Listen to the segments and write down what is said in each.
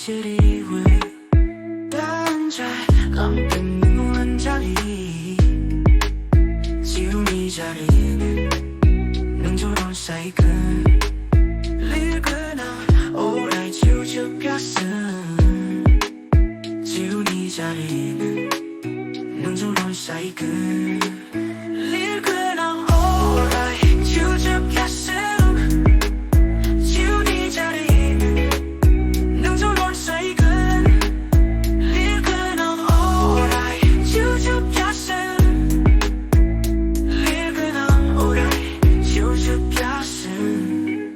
시리 왜 반짝 깜빡이는 무한 자리 지우미 자리는 능조론 사이클 리그나 오라이 지우주 뼈슨 지우미 자리는 능조론 사이클 리그나 오라이 지우주 뼈슨 지우미 자리는 능조론 사이클 리그나 오라이 지우주 뼈슨 리그나 오라이 지우주 뼈슨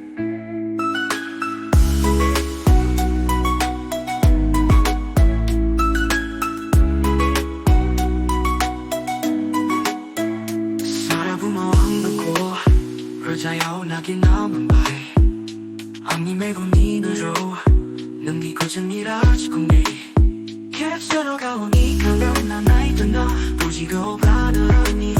Percaya lagi naman bahay Ang imegong ninuro Nang di ko dyan mirage kung di Kaya saro ka ang ikaw lang na naito na Puji ko ba na ni